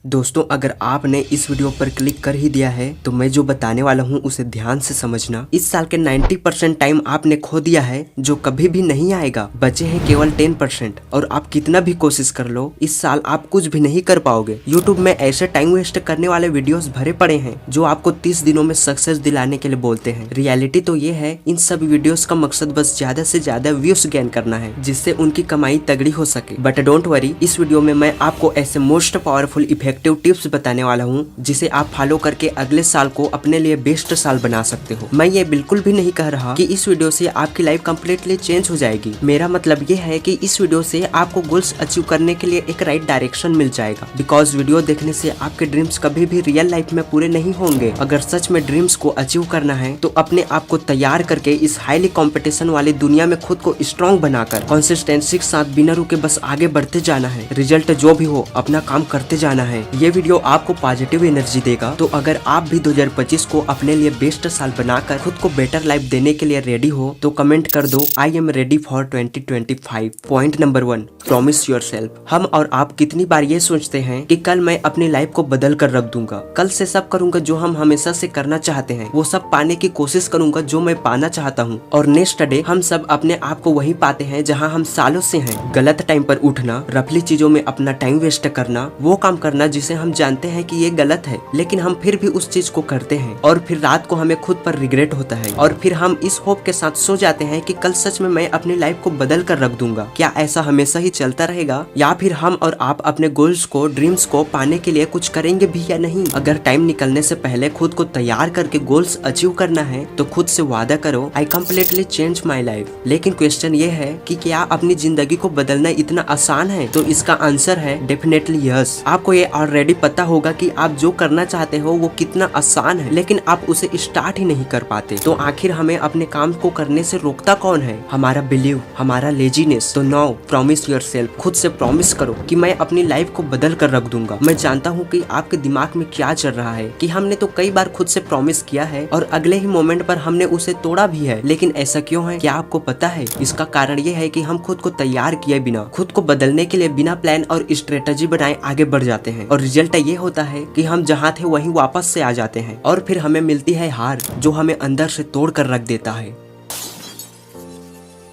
दोस्तों, अगर आपने इस वीडियो पर क्लिक कर ही दिया है तो मैं जो बताने वाला हूँ उसे ध्यान से समझना। इस साल के 90% टाइम आपने खो दिया है जो कभी भी नहीं आएगा। बचे हैं केवल 10% और आप कितना भी कोशिश कर लो इस साल आप कुछ भी नहीं कर पाओगे। यूट्यूब में ऐसे टाइम वेस्ट करने वाले वीडियोस भरे पड़े हैं जो आपको 30 दिनों में सक्सेस दिलाने के लिए बोलते हैं। रियलिटी तो ये है, इन सब वीडियोस का मकसद बस ज्यादा से ज्यादा व्यूज गेन करना है जिससे उनकी कमाई तगड़ी हो सके। बट डोंट वरी, इस वीडियो में मैं आपको ऐसे मोस्ट पावरफुल इफेक्टिव टिप्स बताने वाला हूँ जिसे आप फॉलो करके अगले साल को अपने लिए बेस्ट साल बना सकते हो। मैं ये बिल्कुल भी नहीं कह रहा कि इस वीडियो से आपकी लाइफ कम्प्लीटली चेंज हो जाएगी। मेरा मतलब ये है कि इस वीडियो से आपको गोल्स अचीव करने के लिए एक राइट डायरेक्शन मिल जाएगा। बिकॉज वीडियो देखने से आपके ड्रीम्स कभी भी रियल लाइफ में पूरे नहीं होंगे। अगर सच में ड्रीम्स को अचीव करना है तो अपने आप को तैयार करके इस हाईली कॉम्पिटिशन वाली दुनिया में खुद को स्ट्रॉन्ग बनाकर कंसिस्टेंसी के साथ बिना रुके बस आगे बढ़ते जाना है। रिजल्ट जो भी हो अपना काम करते जाना है। ये वीडियो आपको पॉजिटिव एनर्जी देगा। तो अगर आप भी 2025 को अपने लिए बेस्ट साल बनाकर खुद को बेटर लाइफ देने के लिए रेडी हो तो कमेंट कर दो I am ready for 2025। Point number 1, promise yourself. हम और आप कितनी बार ये सोचते हैं कि कल मैं अपनी लाइफ को बदल कर रख दूंगा, कल से सब करूंगा जो हम हमेशा से करना चाहते हैं, वो सब पाने की कोशिश करूंगा जो मैं पाना चाहता हूँ। और नेक्स्ट डे हम सब अपने आप को वही पाते हैं जहाँ हम सालों से हैं। गलत टाइम पर उठना, रफली चीजों में अपना टाइम वेस्ट करना, वो काम करना जिसे हम जानते हैं कि ये गलत है लेकिन हम फिर भी उस चीज को करते हैं और फिर रात को हमें खुद पर रिग्रेट होता है और फिर हम इस होप के साथ सो जाते हैं कि कल सच में मैं अपनी लाइफ को बदल कर रख दूंगा। क्या ऐसा हमेशा ही चलता रहेगा या फिर हम और आप अपने गोल्स को, ड्रीम्स को पाने के लिए कुछ करेंगे भी या नहीं? अगर टाइम निकलने से पहले खुद को तैयार करके गोल्स अचीव करना है तो खुद से वादा करो I completely change my life. लेकिन क्वेश्चन ये है कि क्या अपनी जिंदगी को बदलना इतना आसान है? तो इसका आंसर है डेफिनेटली यस। आपको ये ऑलरेडी पता होगा कि आप जो करना चाहते हो वो कितना आसान है लेकिन आप उसे स्टार्ट ही नहीं कर पाते। तो आखिर हमें अपने काम को करने से रोकता कौन है? हमारा बिलीव, हमारा लेजीनेस। तो नाउ प्रॉमिस योरसेल्फ। खुद से प्रॉमिस करो कि मैं अपनी लाइफ को बदल कर रख दूंगा। मैं जानता हूँ कि आपके दिमाग में क्या चल रहा है कि हमने तो कई बार खुद से प्रॉमिस किया है और अगले ही मोमेंट पर हमने उसे तोड़ा भी है, लेकिन ऐसा क्यों है? क्या आपको पता है? इसका कारण ये है कि हम खुद को तैयार किए बिना, खुद को बदलने के लिए बिना प्लान और स्ट्रेटेजी बनाए आगे बढ़ जाते हैं और रिजल्ट ये होता है कि हम जहाँ थे वहीं वापस से आ जाते हैं और फिर हमें मिलती है हार जो हमें अंदर से तोड़ कर रख देता है।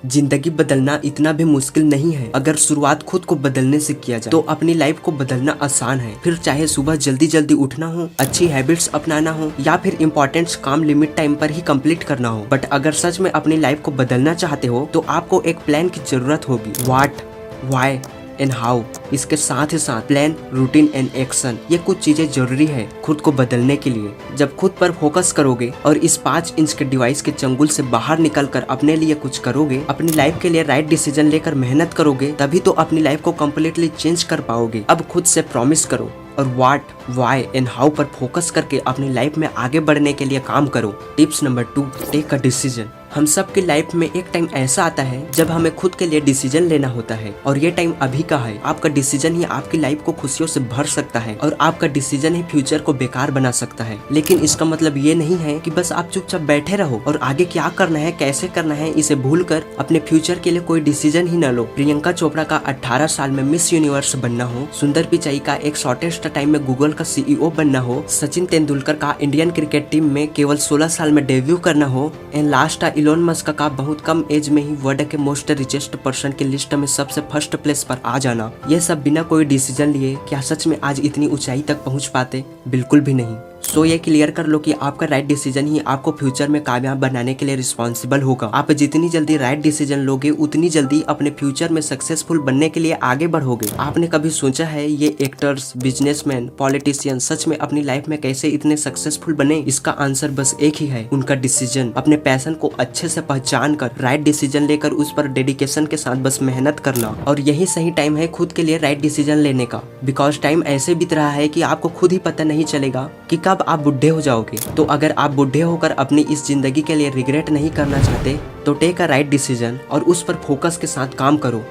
जिंदगी बदलना इतना भी मुश्किल नहीं है अगर शुरुआत खुद को बदलने से किया जाए। तो अपनी लाइफ को बदलना आसान है, फिर चाहे सुबह जल्दी जल्दी उठना हो, अच्छी हैबिट्स अपनाना हो या फिर इम्पोर्टेंट काम लिमिट टाइम पर ही कंप्लीट करना हो। बट अगर सच में अपनी लाइफ को बदलना चाहते हो तो आपको एक प्लान की जरूरत होगी। What, why and how. इसके साथ ही साथ प्लान, रूटीन एंड एक्शन, ये कुछ चीजें जरूरी है खुद को बदलने के लिए। जब खुद पर फोकस करोगे और इस 5 इंच के डिवाइस के चंगुल से बाहर निकलकर अपने लिए कुछ करोगे, अपनी लाइफ के लिए राइट डिसीजन लेकर मेहनत करोगे, तभी तो अपनी लाइफ को कम्प्लीटली चेंज कर पाओगे। अब खुद से प्रॉमिस करो और व्हाट, व्हाई एंड हाउ पर फोकस करके अपनी लाइफ में आगे बढ़ने के लिए काम करो। Tips number 2, take a decision. हम सब की लाइफ में एक टाइम ऐसा आता है जब हमें खुद के लिए डिसीजन लेना होता है और ये टाइम अभी का है। आपका डिसीजन ही आपकी लाइफ को खुशियों से भर सकता है और आपका डिसीजन ही फ्यूचर को बेकार बना सकता है। लेकिन इसका मतलब ये नहीं है कि बस आप चुपचाप बैठे रहो और आगे क्या करना है, कैसे करना है इसे भूलकर अपने फ्यूचर के लिए कोई डिसीजन ही न लो। प्रियंका चोपड़ा का 18 साल में मिस यूनिवर्स बनना हो, सुंदर पिचाई का एक शॉर्टेस्ट टाइम में गूगल का CEO बनना हो, सचिन तेंदुलकर का इंडियन क्रिकेट टीम में केवल 16 साल में डेब्यू करना हो, एंड लास्ट इलोन मस्क का बहुत कम एज में ही वर्ल्ड के मोस्ट रिचेस्ट पर्सन की लिस्ट में सबसे फर्स्ट प्लेस पर आ जाना, ये सब बिना कोई डिसीजन लिए क्या सच में आज इतनी ऊंचाई तक पहुंच पाते? बिल्कुल भी नहीं। सो ये क्लियर कर लो कि आपका राइट डिसीजन ही आपको फ्यूचर में कामयाब बनाने के लिए रिस्पॉन्सिबल होगा। आप जितनी जल्दी राइट डिसीजन लोगे उतनी जल्दी अपने फ्यूचर में सक्सेसफुल बनने के लिए आगे बढ़ोगे। आपने कभी सोचा है ये एक्टर्स, बिजनेसमैन, पॉलिटिशियन सच में अपनी लाइफ में कैसे इतने सक्सेसफुल बने? इसका आंसर बस एक ही है, उनका डिसीजन। अपने पैशन को अच्छे से पहचान कर राइट डिसीजन लेकर उस पर डेडिकेशन के साथ बस मेहनत करना। और यही सही टाइम है खुद के लिए राइट डिसीजन लेने का। बिकॉज टाइम ऐसे बीत रहा है कि आपको खुद ही पता नहीं चलेगा कि कब आप बुढ़े हो जाओगे। तो अगर आप बुढ़े होकर अपनी इस जिंदगी के लिए रिग्रेट नहीं करना चाहते तो टेक अ राइट डिसीजन और उस पर फोकस के साथ काम करो।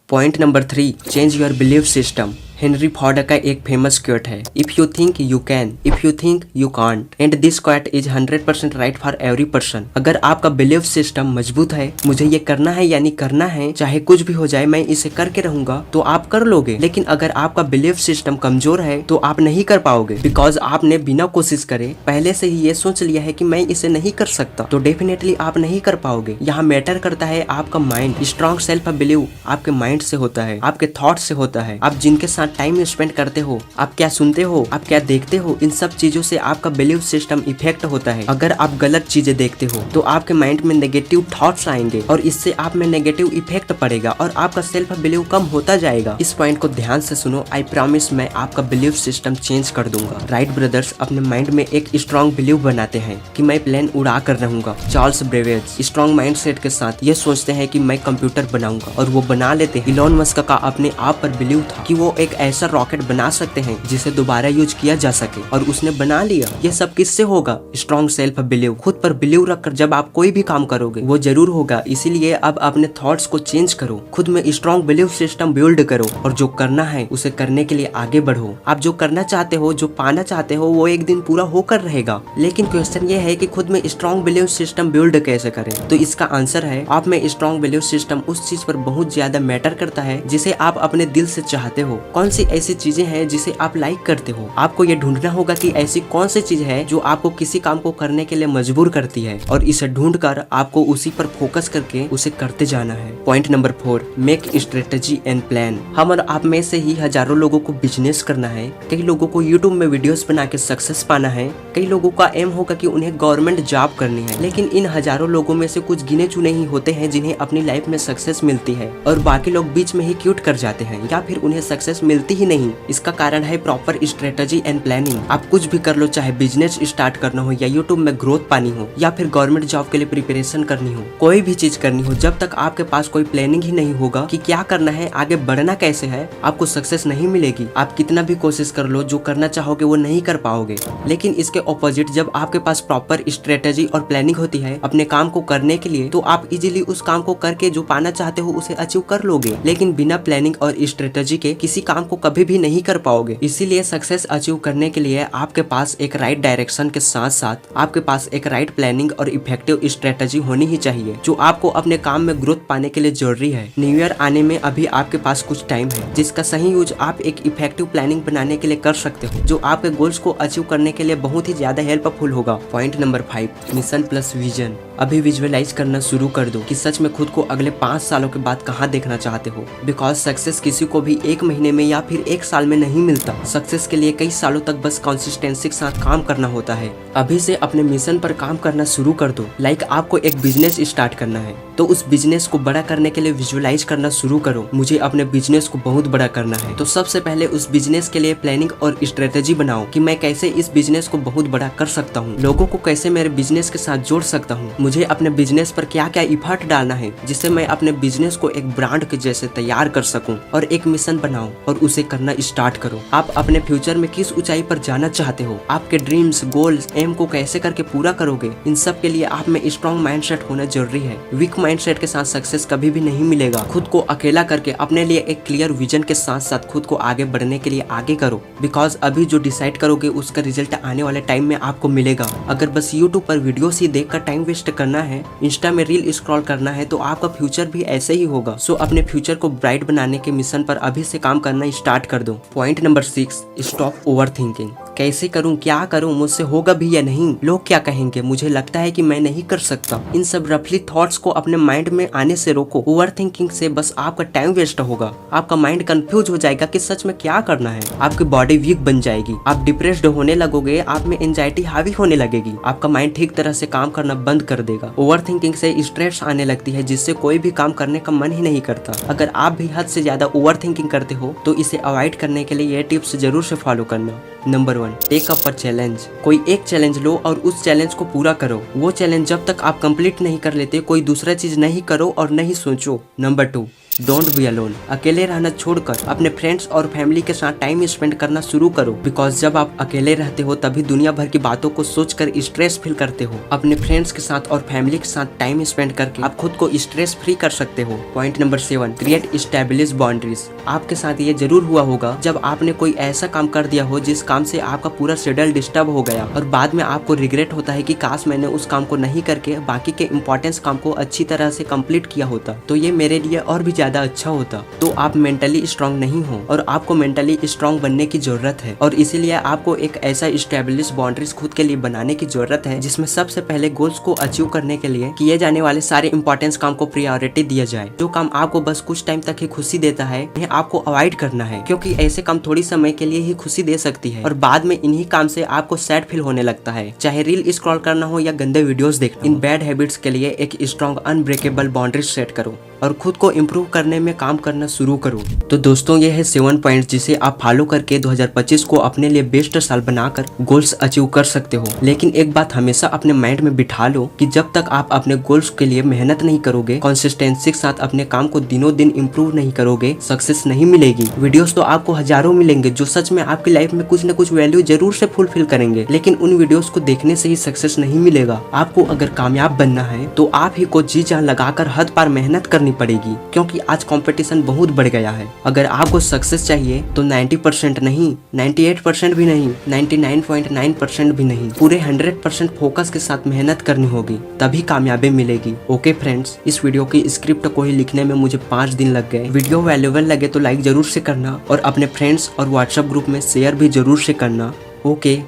Point number 3, change your belief system. Henry Ford का एक फेमस क्वोट है, if you think you can, if you think you can't, and this quote is 100% right for every person. अगर आपका बिलीफ सिस्टम मजबूत है, मुझे ये करना है यानी करना है, चाहे कुछ भी हो जाए मैं इसे करके रहूंगा, तो आप कर लोगे। लेकिन अगर आपका बिलीफ सिस्टम कमजोर है तो आप नहीं कर पाओगे, बिकॉज आपने बिना कोशिश करे पहले से ही ये सोच लिया है कि मैं इसे नहीं कर सकता, तो डेफिनेटली आप नहीं कर पाओगे। यहाँ मैटर करता है आपका माइंड। स्ट्रॉन्ग सेल्फ बिलीव आपके माइंड से होता है, आपके थॉट से होता है, आप जिनके साथ टाइम स्पेंड करते हो, आप क्या सुनते हो, आप क्या देखते हो, इन सब चीजों से आपका बिलीव सिस्टम इफेक्ट होता है। अगर आप गलत चीजें देखते हो तो आपके माइंड में नेगेटिव थॉट्स आएंगे और इससे आप में नेगेटिव इफेक्ट पड़ेगा और आपका सेल्फ बिलीव कम होता जाएगा। इस पॉइंट को ध्यान से सुनो, आई प्रॉमिस मैं आपका बिलीव सिस्टम चेंज कर दूंगा। राइट ब्रदर्स अपने माइंड में एक स्ट्रॉन्ग बिलीव बनाते हैं कि मैं प्लेन उड़ा कर रहूंगा। चार्ल्स ब्रेवेज स्ट्रॉन्ग माइंडसेट के साथ ये सोचते हैं कि मैं कंप्यूटर बनाऊंगा और वो बना लेते हैं। इलॉन मस्क का अपने आप पर बिलीव था कि वो एक ऐसा रॉकेट बना सकते हैं जिसे दोबारा यूज किया जा सके और उसने बना लिया। ये सब किससे होगा? Strong self believe. खुद पर बिलीव रखकर जब आप कोई भी काम करोगे वो जरूर होगा। इसीलिए अब अपने थॉट्स को चेंज करो, खुद में स्ट्रॉन्ग बिलीव सिस्टम बिल्ड करो और जो करना है उसे करने के लिए आगे बढ़ो। आप जो करना चाहते हो, जो पाना चाहते हो, वो एक दिन पूरा होकर रहेगा। लेकिन क्वेश्चन ये है कि खुद में स्ट्रॉन्ग बिलीव सिस्टम बिल्ड कैसे करें? तो इसका आंसर है, आप में स्ट्रॉन्ग बिलीव सिस्टम उस चीज पर बहुत ज्यादा मैटर करता है जिसे आप अपने दिल से चाहते हो। कौन सी ऐसी चीजें हैं जिसे आप लाइक करते हो? आपको ये ढूंढना होगा कि ऐसी कौन सी चीज है जो आपको किसी काम को करने के लिए मजबूर करती है और इसे ढूंढकर आपको उसी पर फोकस करके उसे करते जाना है। Point number 4, make strategy and plan. हम और आप में से ही हजारों लोगों को बिजनेस करना है, कई लोगों को यूट्यूब में वीडियोस बना के सक्सेस पाना है, कई लोगों का एम होगा कि उन्हें गवर्नमेंट जॉब करनी है। लेकिन इन हजारों लोगों में से कुछ गिने चुने ही होते हैं जिन्हें अपनी लाइफ में सक्सेस मिलती है और बाकी लोग बीच में ही क्विट कर जाते हैं या फिर उन्हें सक्सेस मिलती ही नहीं। इसका कारण है प्रॉपर स्ट्रेटेजी एंड प्लानिंग। आप कुछ भी कर लो, चाहे बिजनेस स्टार्ट करना हो या यूट्यूब में ग्रोथ पानी हो या फिर गवर्नमेंट जॉब के लिए प्रिपरेशन करनी हो, कोई भी चीज करनी हो, जब तक आपके पास कोई प्लानिंग ही नहीं होगा कि क्या करना है, आगे बढ़ना कैसे है, आपको सक्सेस नहीं मिलेगी। आप कितना भी कोशिश कर लो, जो करना चाहोगे वो नहीं कर पाओगे। लेकिन इसके ऑपोजिट, जब आपके पास प्रॉपर स्ट्रेटेजी और प्लानिंग होती है अपने काम को करने के लिए, तो आप इजीली उस काम को करके जो पाना चाहते हो उसे अचीव कर लोगे। लेकिन बिना प्लानिंग और स्ट्रेटेजी के किसी काम को कभी भी नहीं कर पाओगे। इसीलिए सक्सेस अचीव करने के लिए आपके पास एक राइट डायरेक्शन के साथ साथ आपके पास एक राइट प्लानिंग और इफेक्टिव स्ट्रेटेजी होनी ही चाहिए, जो आपको अपने काम में ग्रोथ पाने के लिए जरूरी है। न्यू ईयर आने में अभी आपके पास कुछ टाइम है, जिसका सही यूज आप एक इफेक्टिव प्लानिंग बनाने के लिए कर सकते हो, जो आपके गोल्स को अचीव करने के लिए बहुत ही ज्यादा हेल्पफुल होगा। Point number 5, mission plus vision. अभी विजुअलाइज करना शुरू कर दो कि सच में खुद को अगले 5 सालों के बाद कहाँ देखना चाहते हो। बिकॉज सक्सेस किसी को भी 1 महीने में या फिर 1 साल में नहीं मिलता। सक्सेस के लिए कई सालों तक बस कंसिस्टेंसी के साथ काम करना होता है। अभी से अपने मिशन पर काम करना शुरू कर दो। लाइक आपको एक बिजनेस स्टार्ट करना है तो उस बिजनेस को बड़ा करने के लिए विजुअलाइज करना शुरू करो। मुझे अपने बिजनेस को बहुत बड़ा करना है, तो सबसे पहले उस बिजनेस के लिए प्लानिंग और स्ट्रेटेजी बनाओ कि मैं कैसे इस बिजनेस को बहुत बड़ा कर सकता हूँ, लोगों को कैसे मेरे बिजनेस के साथ जोड़ सकता हूँ, मुझे अपने बिजनेस पर क्या क्या इफर्ट डालना है जिससे मैं अपने बिजनेस को एक ब्रांड के जैसे तैयार कर सकूं। और एक मिशन बनाओ और उसे करना स्टार्ट करो। आप अपने फ्यूचर में किस ऊंचाई पर जाना चाहते हो, आपके ड्रीम्स, गोल्स, एम को कैसे करके पूरा करोगे, इन सब के लिए आप में स्ट्रॉन्ग माइंडसेट होना जरूरी है। वीक माइंडसेट के साथ सक्सेस कभी भी नहीं मिलेगा। खुद को अकेला करके अपने लिए एक क्लियर विजन के साथ साथ खुद को आगे बढ़ने के लिए आगे करो। बिकॉज अभी जो डिसाइड करोगे उसका रिजल्ट आने वाले टाइम में आपको मिलेगा। अगर बस यूट्यूब पर वीडियोस ही देखकर टाइम वेस्ट करना है, इंस्टा में रील स्क्रॉल करना है, तो आपका फ्यूचर भी ऐसे ही होगा। सो अपने फ्यूचर को ब्राइट बनाने के मिशन पर अभी से काम करना स्टार्ट कर दो। Point number 6, stop over thinking. कैसे करूं, क्या करूं, मुझसे होगा भी या नहीं, लोग क्या कहेंगे, मुझे लगता है कि मैं नहीं कर सकता। इन सब रफली थॉट्स को अपने माइंड में आने से रोको। ओवर थिंकिंग से बस आपका टाइम वेस्ट होगा। आपका माइंड कंफ्यूज हो जाएगा कि सच में क्या करना है। आपकी बॉडी वीक बन जाएगी, आप डिप्रेस्ड होने लगोगे, आप में एंजाइटी हावी होने लगेगी, आपका माइंड ठीक तरह से काम करना बंद कर देगा। ओवर थिंकिंग से स्ट्रेस आने लगती है जिससे कोई भी काम करने का मन ही नहीं करता। अगर आप भी हद से ज्यादा ओवर थिंकिंग करते हो तो इसे अवॉइड करने के लिए ये टिप्स जरूर से फॉलो करना। Number 1, take up a challenge. कोई एक चैलेंज लो और उस चैलेंज को पूरा करो। वो चैलेंज जब तक आप कंप्लीट नहीं कर लेते कोई दूसरा चीज नहीं करो और नहीं सोचो। Number 2, don't be alone. अकेले रहना छोड़कर अपने फ्रेंड्स और फैमिली के साथ टाइम स्पेंड करना शुरू करो, बिकॉज जब आप अकेले रहते हो तभी दुनिया भर की बातों को सोचकर स्ट्रेस फील करते हो। अपने फ्रेंड्स के साथ और फैमिली के साथ टाइम स्पेंड करके आप खुद को स्ट्रेस फ्री कर सकते हो। Point number 7, create establish boundaries. आपके साथ ये जरूर हुआ होगा जब आपने कोई ऐसा काम कर दिया हो जिस काम से आपका पूरा शेड्यूल डिस्टर्ब हो गया और बाद में आपको रिग्रेट होता है कि काश मैंने उस काम को नहीं करके बाकी के इंपॉर्टेंस काम को अच्छी तरह से कंप्लीट किया होता तो ये मेरे लिए और भी ज्यादा अच्छा होता। तो आप मेंटली स्ट्रांग नहीं हो और आपको मेंटली स्ट्रांग बनने की जरूरत है, और इसीलिए आपको एक ऐसा एस्टैब्लिश बाउंड्रीज खुद के लिए बनाने की जरूरत है जिसमें सबसे पहले गोल्स को अचीव करने के लिए किए जाने वाले सारे इंपॉर्टेंस काम को प्रायोरिटी दिया जाए। जो काम आपको बस कुछ टाइम तक ही खुशी देता है इन्हें आपको अवॉइड करना है, क्योंकि ऐसे काम थोड़ी समय के लिए ही खुशी दे सकती है और बाद में इन्हीं काम से आपको सैड फील होने लगता है। चाहे रील स्क्रॉल करना हो या गंदे वीडियोस देखना। इन बैड हैबिट्स के लिए एक स्ट्रॉन्ग अनब्रेकेबल बाउंड्रीज सेट करो और खुद को इम्प्रूव करने में काम करना शुरू करो। तो दोस्तों ये है 7 पॉइंट जिसे आप फॉलो करके 2025 को अपने लिए बेस्ट साल बनाकर गोल्स अचीव कर सकते हो। लेकिन एक बात हमेशा अपने माइंड में बिठा लो कि जब तक आप अपने गोल्स के लिए मेहनत नहीं करोगे, कंसिस्टेंसी के साथ अपने काम को दिनों दिन इम्प्रूव नहीं करोगे, सक्सेस नहीं मिलेगी। वीडियोस तो आपको हजारों मिलेंगे जो सच में आपकी लाइफ में कुछ न कुछ वैल्यू जरूर से फुलफिल करेंगे, लेकिन उन वीडियोस को देखने से ही सक्सेस नहीं मिलेगा। आपको अगर कामयाब बनना है तो आप ही को जी जान लगाकर हद पार मेहनत करनी पड़ेगी, क्योंकि आज कंपटीशन बहुत बढ़ गया है। अगर आपको सक्सेस चाहिए तो 90% नहीं, 98% भी नहीं, 99.9% भी नहीं, पूरे 100% फोकस के साथ मेहनत करनी होगी, तभी कामयाबी मिलेगी। ओके फ्रेंड्स, इस वीडियो की स्क्रिप्ट को ही लिखने में मुझे 5 दिन लग गए। वीडियो वैल्यूएबल लगे तो लाइक जरूर से करना और अपने फ्रेंड्स और व्हाट्सएप ग्रुप में शेयर भी जरूर से करना। Okay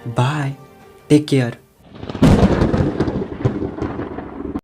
bye, take care.